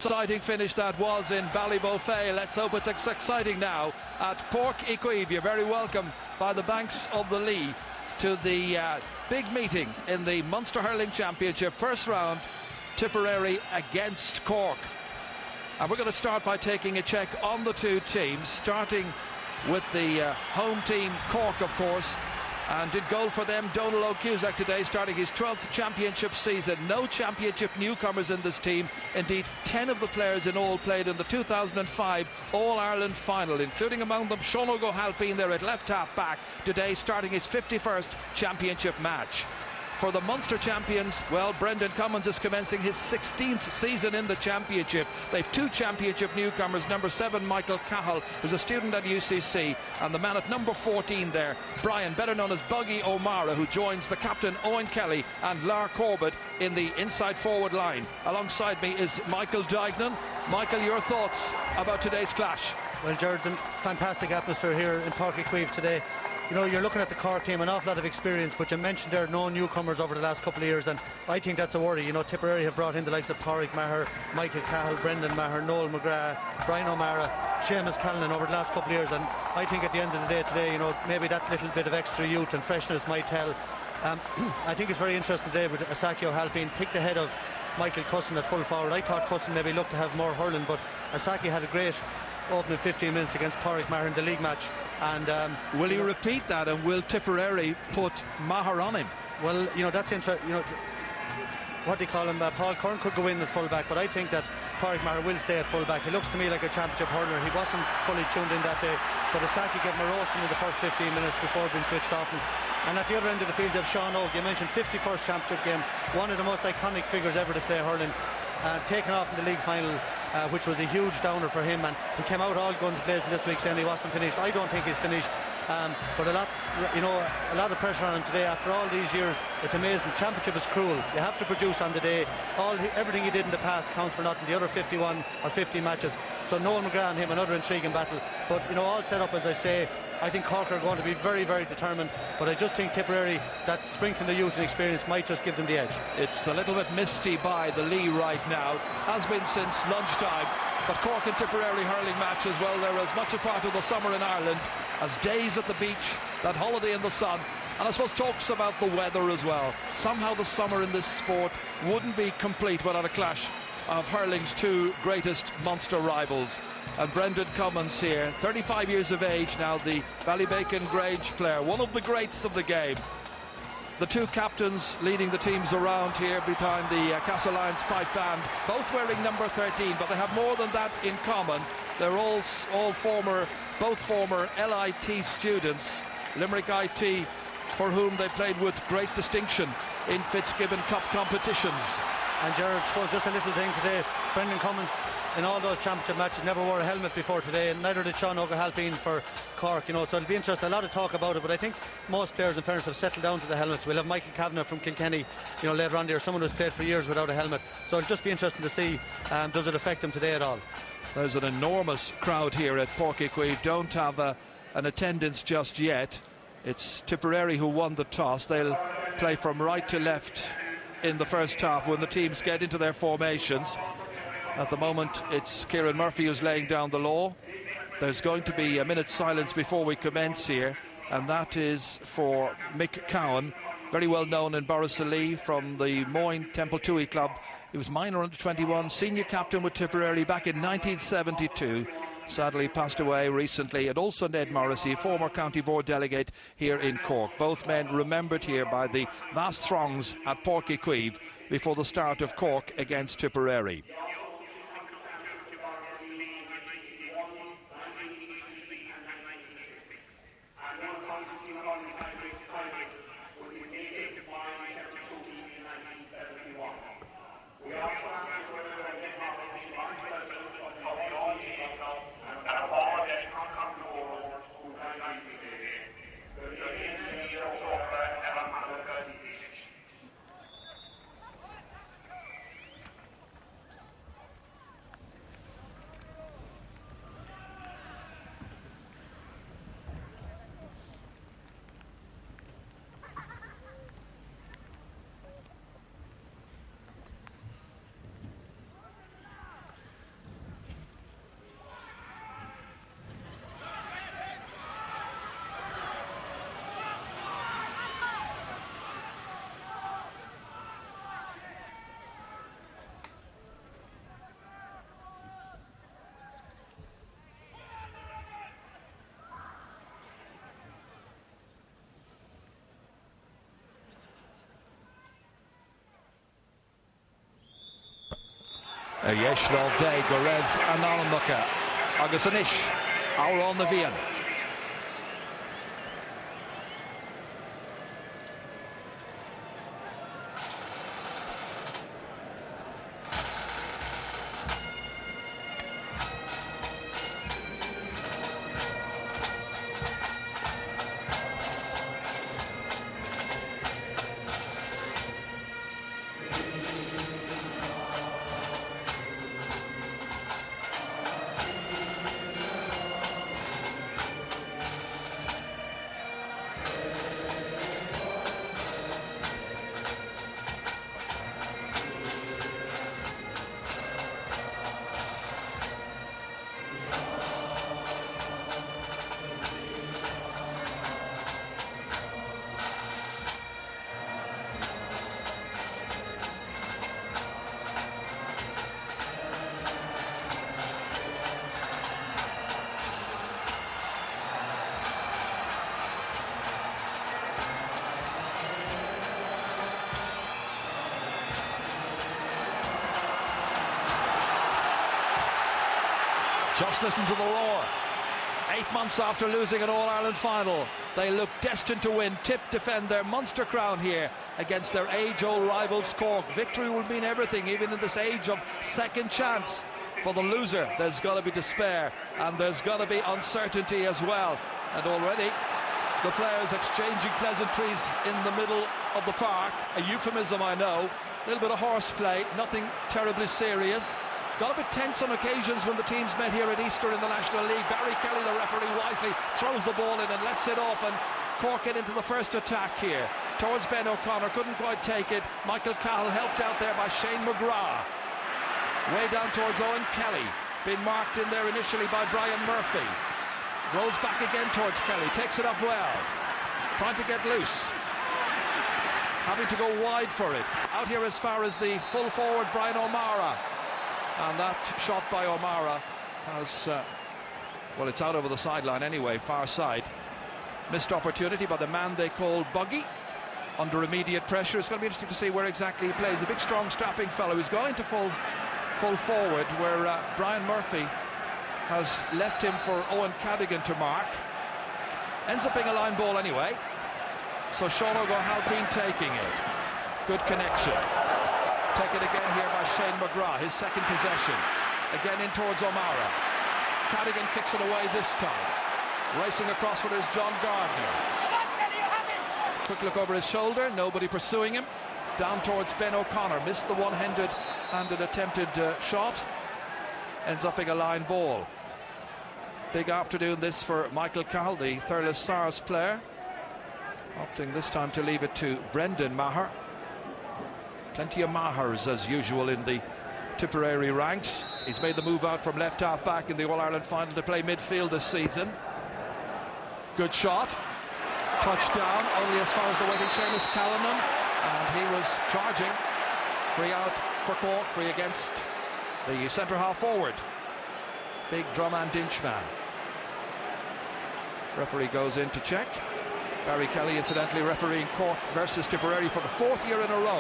Exciting finish that was in Ballybofey. Let's hope it's exciting now at Páirc Uí Chaoimh. You're very welcome by the banks of the Lee to the big meeting in the Munster Hurling Championship. First round, Tipperary against Cork. And we're going to start by taking a check on the two teams, starting with the home team, Cork, of course. And did goal for them, Donal O'Cusack today, starting his 12th championship season. No championship newcomers in this team. Indeed, 10 of the players in all played in the 2005 All-Ireland final, including among them Sean O'Halpine there at left half back, today starting his 51st championship match. For the Munster champions, well, Brendan Cummins is commencing his 16th season in the championship. They've two championship newcomers, number 7 Michael Cahill, who's a student at UCC, and the man at number 14 there, Brian, better known as Buggy O'Mara, who joins the captain Owen Kelly and Lar Corbett in the inside forward line. Alongside me is Michael Duignan. Michael, your thoughts about today's clash? Well, Jordan, fantastic atmosphere here in Páirc Uí Chaoimh today. You know, you're looking at the Cork team, an awful lot of experience, but you mentioned there are no newcomers over the last couple of years, and I think that's a worry. You know, Tipperary have brought in the likes of Pádraig Maher, Michael Cahill, Brendan Maher, Noel McGrath, Brian O'Mara, Seamus Callanan over the last couple of years, and I think at the end of the day today, you know, maybe that little bit of extra youth and freshness might tell. I think it's very interesting today with Asaki O'Halpine picked ahead of Michael Cusson at full forward. I thought Cusson maybe looked to have more hurling, but Asaki had a great opening 15 minutes against Pádraig Maher in the league match. And will he repeat that, and will Tipperary put Maher on him? Well, you know, that's interesting. You know, what do you call him? Paul Curran could go in at full back, but I think that Pádraig Maher will stay at full back. He looks to me like a championship hurler. He wasn't fully tuned in that day, but Asaki gave him a roasting in the first 15 minutes before being switched off. And at the other end of the field, you have Sean Oak. You mentioned 51st championship game, one of the most iconic figures ever to play hurling, taken off in the league final, which was a huge downer for him, and he came out all guns blazing this week saying he wasn't finished. I don't think he's finished, but a lot of pressure on him today after all these years. It's amazing. Championship is cruel. You have to produce on the day. Everything he did in the past counts for nothing. The other 51 or 50 matches. So Noel McGrath and him, another intriguing battle. But you know, all set up as I say. I think Cork are going to be very, very determined, but I just think Tipperary, that sprinkling the youth and experience, might just give them the edge. It's a little bit misty by the Lee right now, has been since lunchtime, but Cork and Tipperary hurling matches, well, they're as much a part of the summer in Ireland as days at the beach, that holiday in the sun, and I suppose talks about the weather as well. Somehow the summer in this sport wouldn't be complete without a clash of hurling's two greatest Munster rivals. And Brendan Cummins here, 35 years of age now, the Ballybacon Grange player, one of the greats of the game. The two captains leading the teams around here behind the Castle Lions pipe band, both wearing number 13, but they have more than that in common. They're all both former LIT students, Limerick IT, for whom they played with great distinction in Fitzgibbon Cup competitions. And Gerard, suppose just a little thing today, Brendan Cummins in all those championship matches never wore a helmet before today, and neither did Sean O'Halpine for Cork, you know, so it'll be interesting. A lot of talk about it, but I think most players in fairness have settled down to the helmets. We'll have Michael Kavanagh from Kilkenny, you know, later on there, someone who's played for years without a helmet, so it'll just be interesting to see does it affect him today at all. There's an enormous crowd here at Páirc Uí Chaoimh. Don't have an attendance just yet. It's Tipperary who won the toss. They'll play from right to left in the first half when the teams get into their formations. At the moment, it's Kieran Murphy who's laying down the law. There's going to be a minute's silence before we commence here, and that is for Mick Cowan, very well known in Borrisoleigh from the Moyne Temple Toohey club. He was minor under 21, senior captain with Tipperary back in 1972. Sadly passed away recently. And also Ned Morrissey, former county board delegate here in Cork. Both men remembered here by the vast throngs at Páirc Uí Chaoimh before the start of Cork against Tipperary. Yeshlov Day, Gorev Analnuka, Agus Anish, Auron the Vian. Just listen to the roar. 8 months after losing an All-Ireland final, they look destined to win. Tip defend their Munster crown here against their age-old rivals Cork. Victory will mean everything, even in this age of second chance. For the loser, there's got to be despair, and there's got to be uncertainty as well. And already, the players exchanging pleasantries in the middle of the park. A euphemism, I know. A little bit of horseplay, nothing terribly serious. Got a bit tense on occasions when the teams met here at Easter in the National League. Barry Kelly, the referee, wisely throws the ball in and lets it off, and Cork get into the first attack here towards Ben O'Connor. Couldn't quite take it. Michael Cahill helped out there by Shane McGrath. Way down towards Owen Kelly. Been marked in there initially by Brian Murphy. Rolls back again towards Kelly. Takes it up well. Trying to get loose. Having to go wide for it. Out here as far as the full forward, Brian O'Mara. And that shot by O'Mara has, well, it's out over the sideline anyway, far side. Missed opportunity by the man they call Buggy. Under immediate pressure. It's going to be interesting to see where exactly he plays. A big, strong, strapping fellow. He's gone into full forward, where Brian Murphy has left him for Owen Cadigan to mark. Ends up being a line ball anyway. So Sean O'Halpine taking it. Good connection. Taken again here by Shane McGrath, his second possession. Again in towards O'Mara. Cadigan kicks it away this time. Racing across with it is John Gardner. Quick look over his shoulder, nobody pursuing him. Down towards Ben O'Connor, missed the one-handed and an attempted shot. Ends up being a line ball. Big afternoon this for Michael Cahill, the Thurles Sars player. Opting this time to leave it to Brendan Maher. Plenty of Mahers as usual in the Tipperary ranks. He's made the move out from left half back in the All-Ireland final to play midfield this season. Good shot. Touchdown only as far as the waiting Seamus Callanan, and he was charging. Free out for Cork, free against the centre half forward. Big Drummond Dinchman. Referee goes in to check. Barry Kelly incidentally refereeing Cork versus Tipperary for the 4th year in a row.